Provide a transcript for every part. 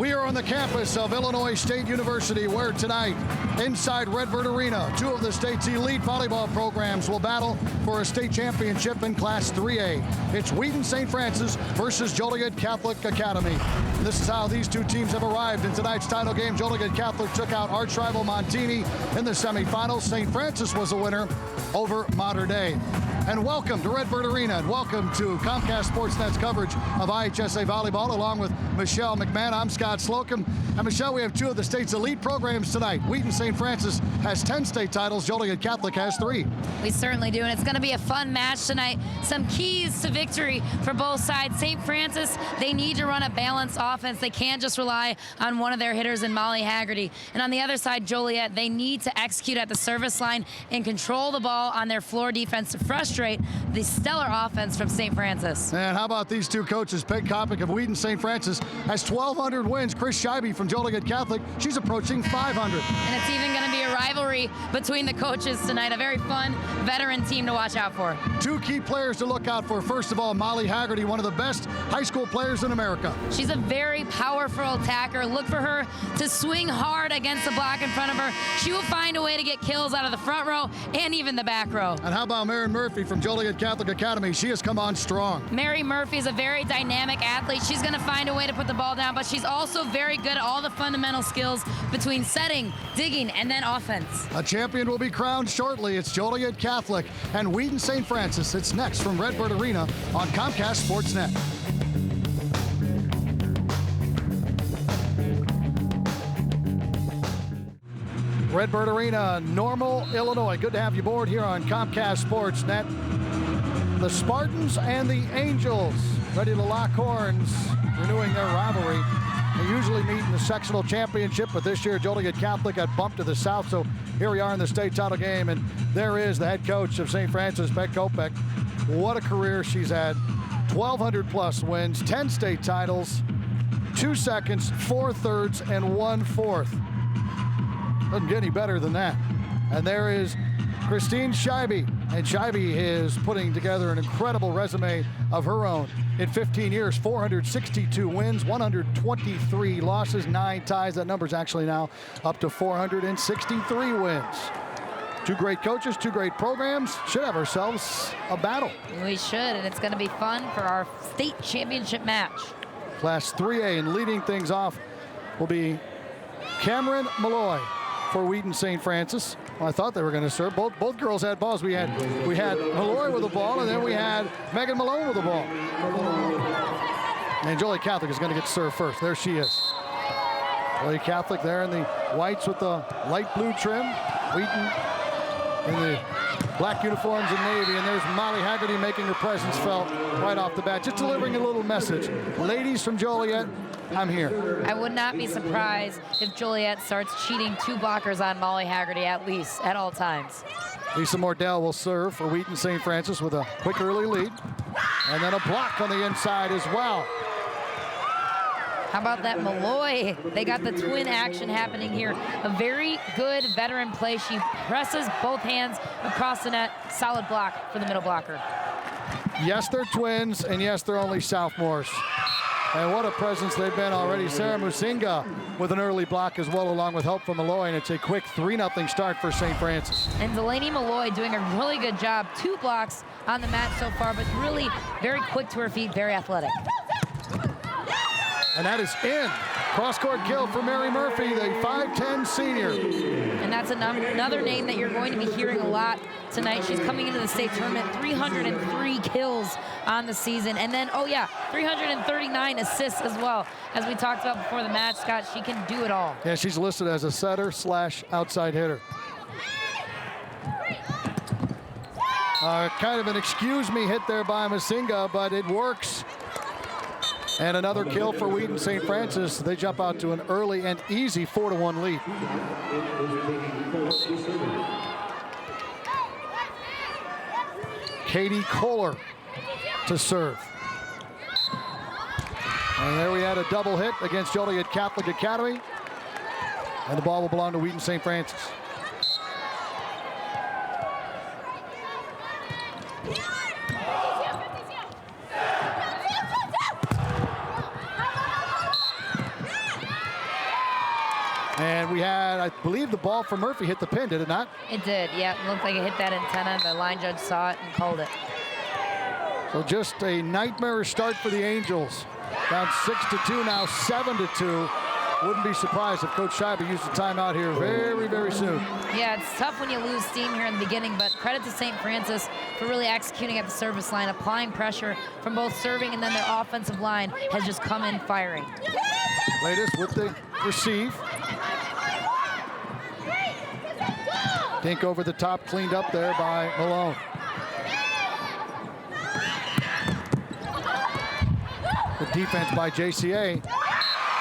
We are on the campus of Illinois State University, where tonight, inside Redbird Arena, two of the state's elite volleyball programs will battle for a state championship in Class 3A. It's Wheaton St. Francis versus Joliet Catholic Academy. This is how these two teams have arrived in tonight's title game. Joliet Catholic took out arch rival Montini in the semifinals. St. Francis was a winner over Mater Dei. And welcome to Redbird Arena, and welcome to Comcast Sportsnet's coverage of IHSA volleyball, along with Michelle McMahon. I'm Scott Slocum. And Michelle, we have two of the state's elite programs tonight. Wheaton St. Francis has 10 state titles. Joliet Catholic has 3. We certainly do, and it's going to be a fun match tonight. Some keys to victory for both sides. St. Francis, they need to run a balanced offense. They can't just rely on one of their hitters in Molly Haggerty. And on the other side, Joliet, they need to execute at the service line and control the ball on their floor defense to frustrate the stellar offense from St. Francis. And how about these two coaches? Peg Kopic of Wheaton St. Francis has 1,200 wins. Chris Scheibe from Joliet Catholic, she's approaching 500. And it's even going to be a rivalry between the coaches tonight. A very fun veteran team to watch out for. Two key players to look out for. First of all, Molly Haggerty, one of the best high school players in America. She's a very powerful attacker. Look for her to swing hard against the block in front of her. She will find a way to get kills out of the front row and even the back row. And how about Mary Murphy from Joliet Catholic Academy? She has come on strong. Mary Murphy is a very dynamic athlete. She's going to find a way to put the ball down, but she's also very good at all the fundamental skills between setting, digging, and then offense. A champion will be crowned shortly. It's Joliet Catholic and Wheaton St. Francis. It's next from Redbird Arena on Comcast Sportsnet. Redbird Arena, Normal, Illinois. Good to have you aboard here on Comcast Sportsnet. The Spartans and the Angels ready to lock horns, renewing their rivalry. They usually meet in the sectional championship, but this year Joliet Catholic got bumped to the south, so here we are in the state title game, and there is the head coach of St. Francis, Peg Kopic. What a career she's had. 1,200 plus wins, 10 state titles, 2 seconds, 4 thirds, and 1/4. Doesn't get any better than that. And there is Christine Scheibe. And Scheibe is putting together an incredible resume of her own. In 15 years, 462 wins, 123 losses, 9 ties. That number's actually now up to 463 wins. Two great coaches, two great programs. Should have ourselves a battle. We should, and it's going to be fun for our state championship match. Class 3A, and leading things off will be Cameron Malloy for Wheaton St. Francis. Well, I thought they were going to serve. Both girls had balls. We had Malloy with the ball, and then we had Megan Malone with the ball. And Joliet Catholic is going to get served first. There she is. Joliet Catholic there in the whites with the light blue trim. Wheaton in the black uniforms and navy. And there's Molly Haggerty making her presence felt right off the bat. Just delivering a little message. Ladies from Joliet, I'm here. I would not be surprised if Joliet starts cheating 2 blockers on Molly Haggerty at least at all times. Lisa Mordell will serve for Wheaton St. Francis with a quick early lead. And then a block on the inside as well. How about that Malloy? They got the twin action happening here. A very good veteran play. She presses both hands across the net. Solid block for the middle blocker. Yes, they're twins, and yes, they're only sophomores. And what a presence they've been already. Sarah Musinga with an early block as well, along with help from Malloy, and it's a quick 3-0 start for St. Francis. And Delaney Malloy doing a really good job. 2 blocks on the match so far, but really very quick to her feet, very athletic. And that is in. Cross-court kill for Mary Murphy, the 5'10 senior. And that's another name that you're going to be hearing a lot tonight. She's coming into the state tournament, 303 kills on the season. And then, 339 assists as well. As we talked about before the match, Scott, she can do it all. Yeah, she's listed as a setter/outside hitter. Kind of an excuse me hit there by Musinga, but it works. And another kill for Wheaton St. Francis. They jump out to an early and easy 4-1 lead. Katie Kohler to serve. And there we had a double hit against Joliet Catholic Academy. And the ball will belong to Wheaton St. Francis. had, I believe the ball from Murphy hit the pin, did it not? It did, yeah. It looked like it hit that antenna. The line judge saw it and called it. So just a nightmarish start for the Angels. Down 6-2 now, 7-2. Wouldn't be surprised if Coach Scheiber used a timeout here very, very soon. Yeah, it's tough when you lose steam here in the beginning, but credit to St. Francis for really executing at the service line, applying pressure from both serving and then their offensive line has just come in firing. Latest with the receive. Dink over the top, cleaned up there by Malone. The defense by JCA.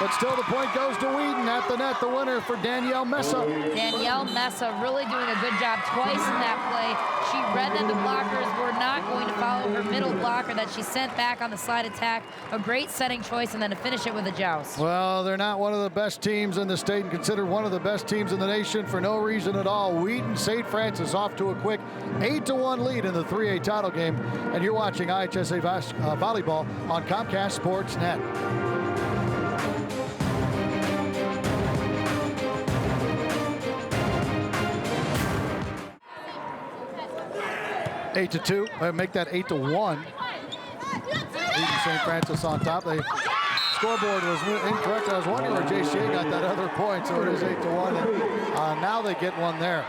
But still the point goes to Wheaton at the net, the winner for Danielle Mesa. Danielle Mesa really doing a good job twice in that play. She read that the blockers were not going to follow her middle blocker that she sent back on the slide attack. A great setting choice, and then to finish it with a joust. Well, they're not one of the best teams in the state and considered one of the best teams in the nation for no reason at all. Wheaton St. Francis off to a quick 8-1 lead in the 3A title game. And you're watching IHSA Volleyball on Comcast Sports Net. 8-2. Make that 8-1. St. Francis on top. The scoreboard was incorrect. I was wondering where JCA got that other point, so it is 8-1. And now they get one there.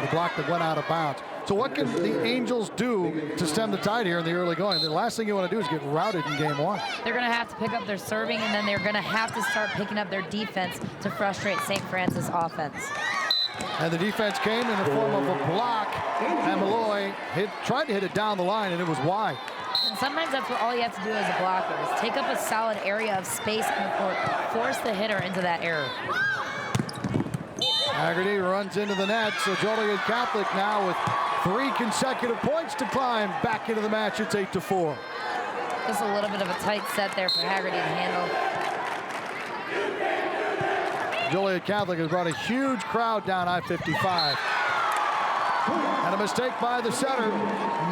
The block that went out of bounds. So what can the Angels do to stem the tide here in the early going? The last thing you want to do is get routed in game one. They're going to have to pick up their serving, and then they're going to have to start picking up their defense to frustrate St. Francis offense. And the defense came in the form of a block, and Malloy tried to hit it down the line, and it was wide. And sometimes that's what all you have to do as a blocker is take up a solid area of space in the court, force the hitter into that error. Haggerty runs into the net, so Joliet Catholic now with 3 consecutive points to climb back into the match. It's 8-4. Just a little bit of a tight set there for Haggerty to handle. Joliet Catholic has brought a huge crowd down I-55. And a mistake by the setter.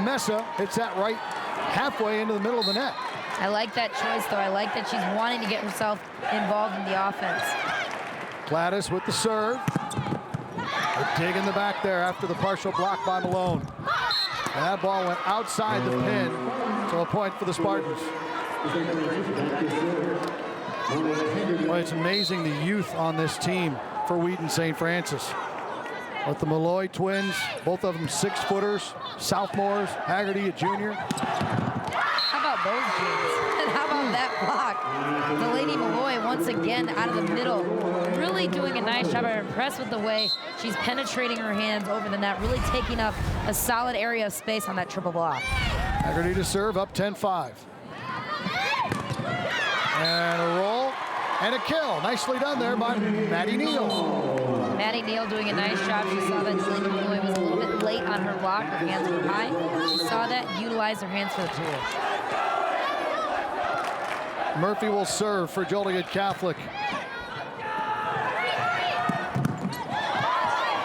Mesa hits that right halfway into the middle of the net. I like that choice, though. I like that she's wanting to get herself involved in the offense. Gladys with the serve. A dig in the back there after the partial block by Malone. And that ball went outside the pin, so a point for the Spartans. Well, it's amazing the youth on this team for Wheaton St. Francis. With the Malloy twins, both of them 6-footers, sophomores, Haggerty a junior. How about those jeans? And how about that block? The Lady Malloy once again out of the middle, really doing a nice job. I'm impressed with the way she's penetrating her hands over the net, really taking up a solid area of space on that triple block. Haggerty to serve, up 10-5. And a roll and a kill. Nicely done there by Maddie Neal. Maddie Neal doing a nice job. She saw that Lady Malloy was a little bit late on her block. Her hands were high. She saw that, utilized her hands for the tool. Murphy will serve for Joliet Catholic.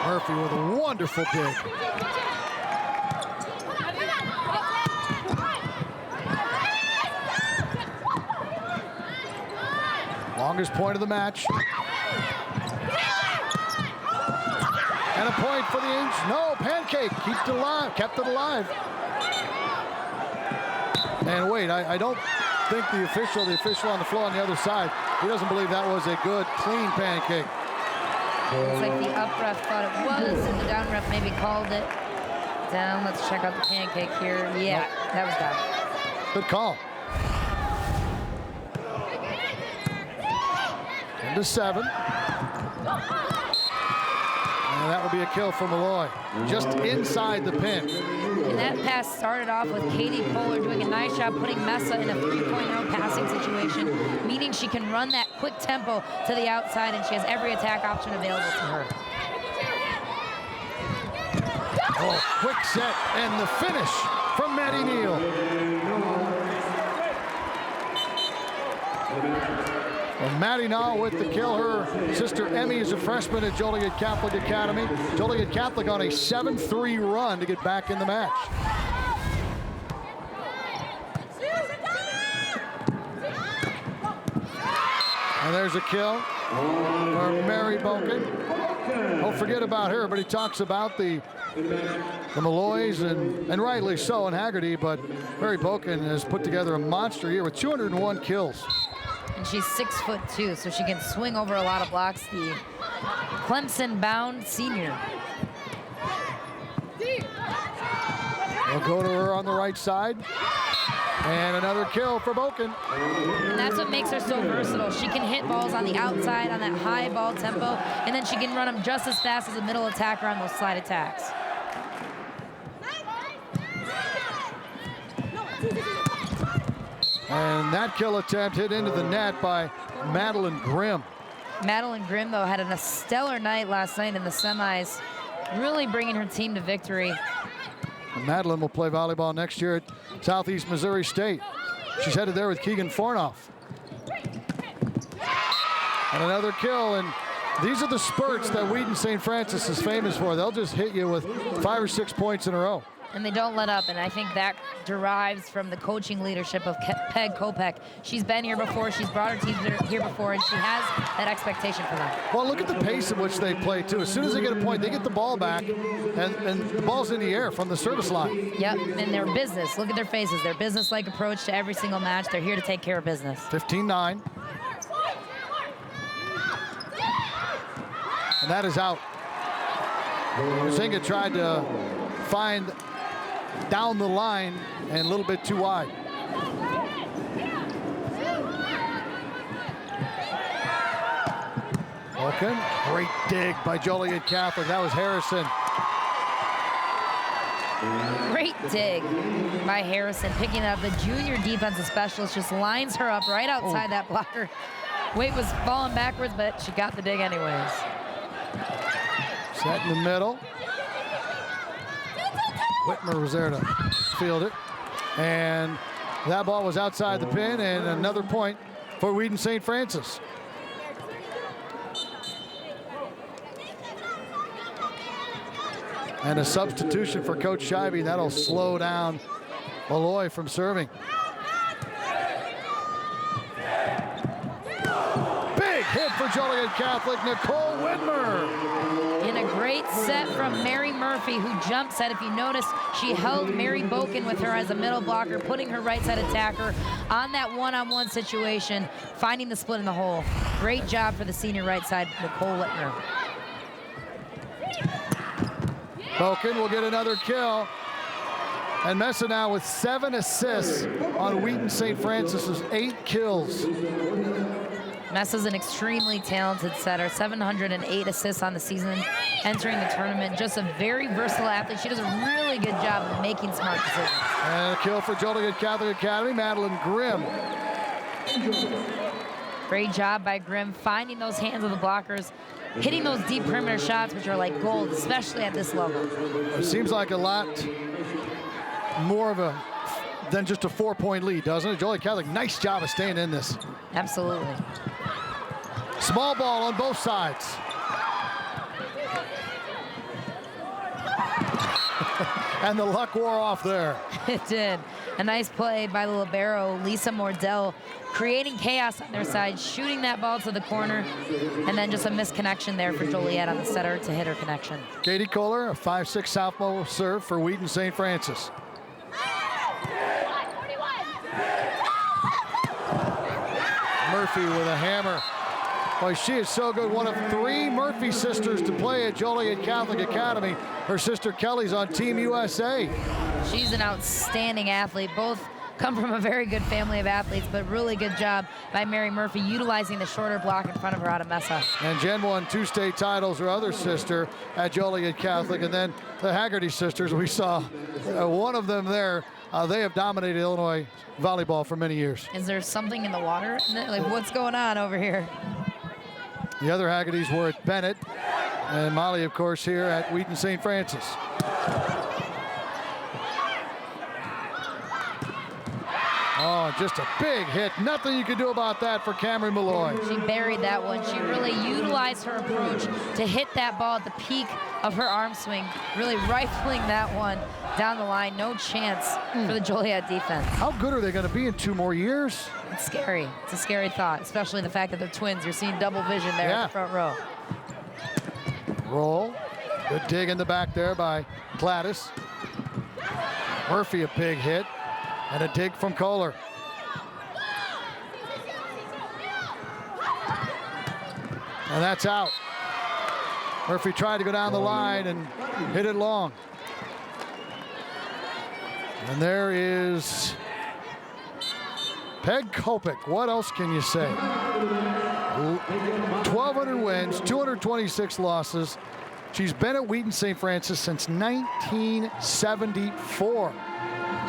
Murphy with a wonderful dig. Longest point of the match. And a point for the Angels. No, Pancake kept it alive. And wait, I don't think the official on the floor on the other side, he doesn't believe that was a good, clean pancake. Looks like the up ref thought it was, and the down ref maybe called it down. Let's check out the pancake here. Yeah, that was down. Good call. 10-7. And that will be a kill for Malloy. Just inside the pin. And that pass started off with Katie Kohler doing a nice job putting Mesa in a 3.0 passing situation, meaning she can run that quick tempo to the outside, and she has every attack option available to her. Oh, quick set and the finish from Maddie Neal. Well, Maddie Neal with the kill. Her sister Emmy is a freshman at Joliet Catholic Academy. Joliet Catholic on a 7-3 run to get back in the match. And there's a kill. for Mary Boken. Don't forget about her. Everybody talks about the Malloys, and rightly so, and Haggerty, but Mary Boken has put together a monster year with 201 kills. And she's 6'2", so she can swing over a lot of blocks. The Clemson-bound senior. We'll go to her on the right side. And another kill for Boken. And that's what makes her so versatile. She can hit balls on the outside on that high ball tempo, and then she can run them just as fast as a middle attacker on those slide attacks. And that kill attempt hit into the net by Madeline Grimm. Madeline Grimm, though, had a stellar night last night in the semis, really bringing her team to victory. And Madeline will play volleyball next year at Southeast Missouri State. She's headed there with Keegan Fornoff. And another kill, and these are the spurts that Wheaton St. Francis is famous for. They'll just hit you with 5 or 6 points in a row. And they don't let up, and I think that derives from the coaching leadership of Peg Kopech. She's been here before, she's brought her team here before, and she has that expectation for them. Well, look at the pace at which they play, too. As soon as they get a point, they get the ball back, and the ball's in the air from the service line. Yep, and their business. Look at their faces. Their business-like approach to every single match. They're here to take care of business. 15-9. And that is out. Zinga tried to find down the line and a little bit too wide. Boken, great dig by Joliet Catholic. That was Harrison. Great dig by Harrison, picking up the junior defensive specialist, just lines her up right outside that blocker. Weight was falling backwards, but she got the dig anyways. Set in the middle. Whitmer was there to field it. And that ball was outside the pin, and another point for Wheaton St. Francis. And a substitution for Coach Shivey. That'll slow down Malloy from serving. Big hit for Joliet Catholic, Nicole Whitmer. In a great set from Mary Murphy, who jump set. If you notice, she held Mary Boken with her as a middle blocker, putting her right side attacker on that one-on-one situation, finding the split in the hole. Great job for the senior right side, Nicole Whitmer. Boken will get another kill. And Messa now with 7 assists on Wheaton St. Francis's 8 kills. Messa's an extremely talented setter, 708 assists on the season, entering the tournament. Just a very versatile athlete. She does a really good job of making smart decisions. And a kill for Joliet Catholic Academy, Madeline Grimm. Great job by Grimm, finding those hands of the blockers, hitting those deep perimeter shots, which are like gold, especially at this level. It seems like a lot more of a than just a 4-point lead, doesn't it? Joliet Catholic, nice job of staying in this. Absolutely. Small ball on both sides. And the luck wore off there. It did. A nice play by the libero, Lisa Mordell, creating chaos on their side, shooting that ball to the corner, and then just a misconnection there for Joliet on the setter to hit her connection. Katie Kohler, a 5'6" sophomore serve for Wheaton St. Francis. Murphy with a hammer. Boy, she is so good. One of 3 Murphy sisters to play at Joliet Catholic Academy. Her sister Kelly's on Team USA. She's an outstanding athlete. Both come from a very good family of athletes, but really good job by Mary Murphy utilizing the shorter block in front of her out of Messa. And Jen won 2 state titles, her other sister at Joliet Catholic. And then the Haggerty sisters, we saw one of them there. They have dominated Illinois volleyball for many years. Is there something in the water? Like, what's going on over here? The other Haggertys were at Bennett, and Molly, of course, here at Wheaton St. Francis. Oh, just a big hit. Nothing you can do about that for Cameron Malloy. She buried that one. She really utilized her approach to hit that ball at the peak of her arm swing, really rifling that one down the line. No chance for the Joliet defense. How good are they going to be in 2 more years? It's scary. It's a scary thought, especially the fact that they're twins. You're seeing double vision there at the front row. Roll. Good dig in the back there by Gladys. Murphy, a big hit. And a dig from Kohler. And that's out. Murphy tried to go down the line and hit it long. And there is Peg Kopik. What else can you say? 1,200 wins, 226 losses. She's been at Wheaton St. Francis since 1974.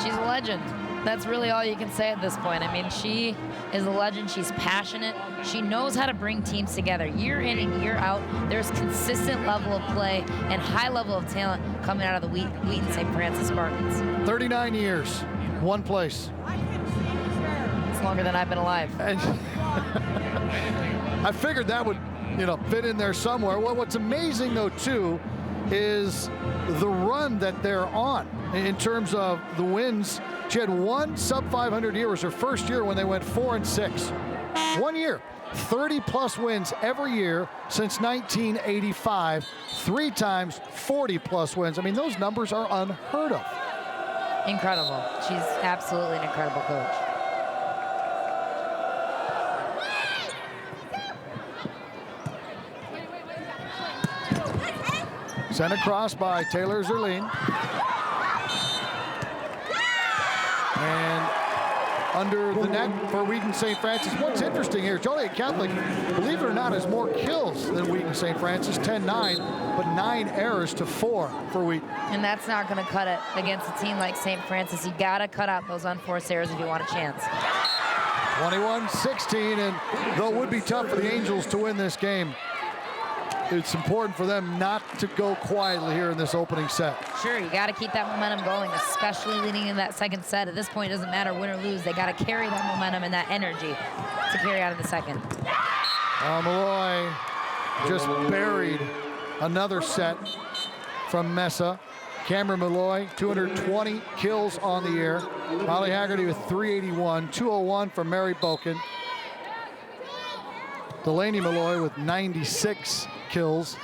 She's a legend. That's really all you can say at this point. I mean, she is a legend. She's passionate. She knows how to bring teams together year in and year out. There's consistent level of play and high level of talent coming out of the Wheaton St. Francis Spartans. 39 years, 1 place. It's longer than I've been alive. And I figured that would, fit in there somewhere. Well, what's amazing though too is the run that they're on in terms of the wins. She had 1 sub-500 year. It was her first year when they went 4-6. 1 year, 30-plus wins every year since 1985. 3 times 40-plus wins. I mean, those numbers are unheard of. Incredible. She's absolutely an incredible coach. Sent across by Taylor Zerline. And under the net for Wheaton St. Francis. What's interesting here, Joliet Catholic, believe it or not, has more kills than Wheaton St. Francis, 10-9, but 9 errors to 4 for Wheaton. And that's not going to cut it against a team like St. Francis. You got to cut out those unforced errors if you want a chance. 21-16, and though it would be tough for the Angels to win this game, it's important for them not to go quietly here in this opening set. Sure, you got to keep that momentum going, especially leading in that second set. At this point, it doesn't matter win or lose. They got to carry that momentum and that energy to carry out in the second. Malloy just buried another set from Mesa. Cameron Malloy, 220 kills on the year. Molly Haggerty with 381, 201 for Mary Boken. Delaney Malloy with 96 kills.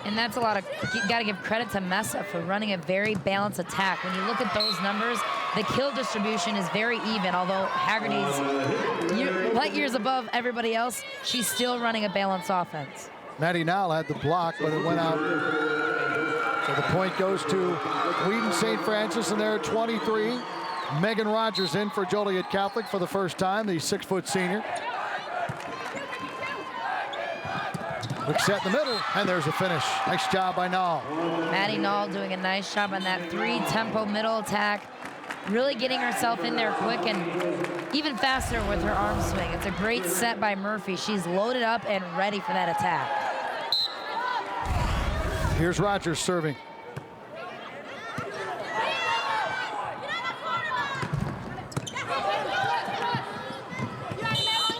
And that's a lot of, you got to give credit to Mesa for running a very balanced attack. When you look at those numbers, the kill distribution is very even, although Haggerty's light years above everybody else, she's still running a balanced offense. Maddie Nall had the block, but it went out. So the point goes to Wheaton St. Francis, and they're at 23. Megan Rogers in for Joliet Catholic for the first time, the 6-foot senior. Quick set in the middle, and there's a finish. Nice job by Nall. Maddie Nall doing a nice job on that 3-tempo middle attack. Really getting herself in there quick and even faster with her arm swing. It's a great set by Murphy. She's loaded up and ready for that attack. Here's Rogers serving.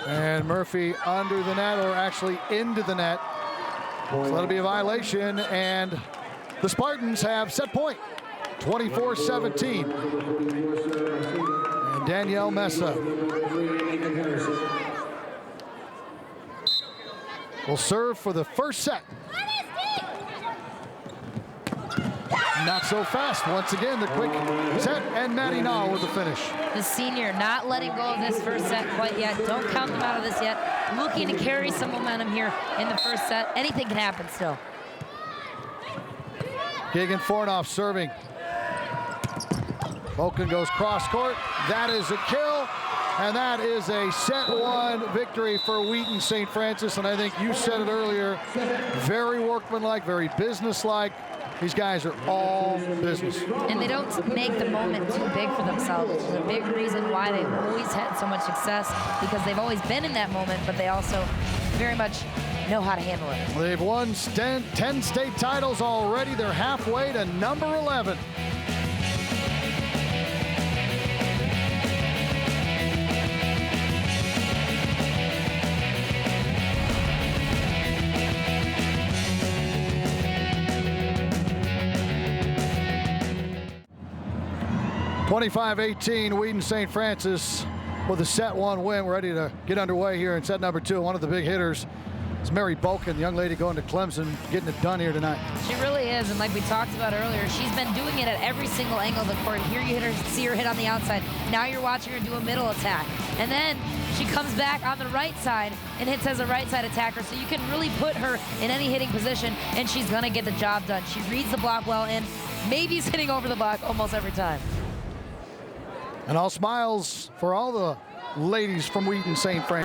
And Murphy under the net, or actually into the net. So that'll be a violation, and the Spartans have set point, 24-17. And Danielle Mesa will serve for the first set. Not so fast. Once again, the quick set, and Maddie Nall with the finish. The senior not letting go of this first set quite yet. Don't count them out of this yet. Looking to carry some momentum here in the first set. Anything can happen still. Keegan Fornoff serving. Boken goes cross court. That is a kill. And that is a set 1 victory for Wheaton St. Francis. And I think you said it earlier, very workmanlike, very businesslike. These guys are all business. And they don't make the moment too big for themselves, which is a big reason why they've always had so much success, because they've always been in that moment, but they also very much know how to handle it. They've won 10 state titles already. They're halfway to number 11. 25-18, Wheaton St. Francis with a set 1 win. We're ready to get underway here in set number 2. One of the big hitters is Mary Boken, the young lady going to Clemson, getting it done here tonight. She really is, and like we talked about earlier, she's been doing it at every single angle of the court. Here you see her hit on the outside. Now you're watching her do a middle attack. And then she comes back on the right side and hits as a right side attacker, so you can really put her in any hitting position, and she's gonna get the job done. She reads the block well, and maybe is hitting over the block almost every time. And all smiles for all the ladies from Wheaton St. Francis.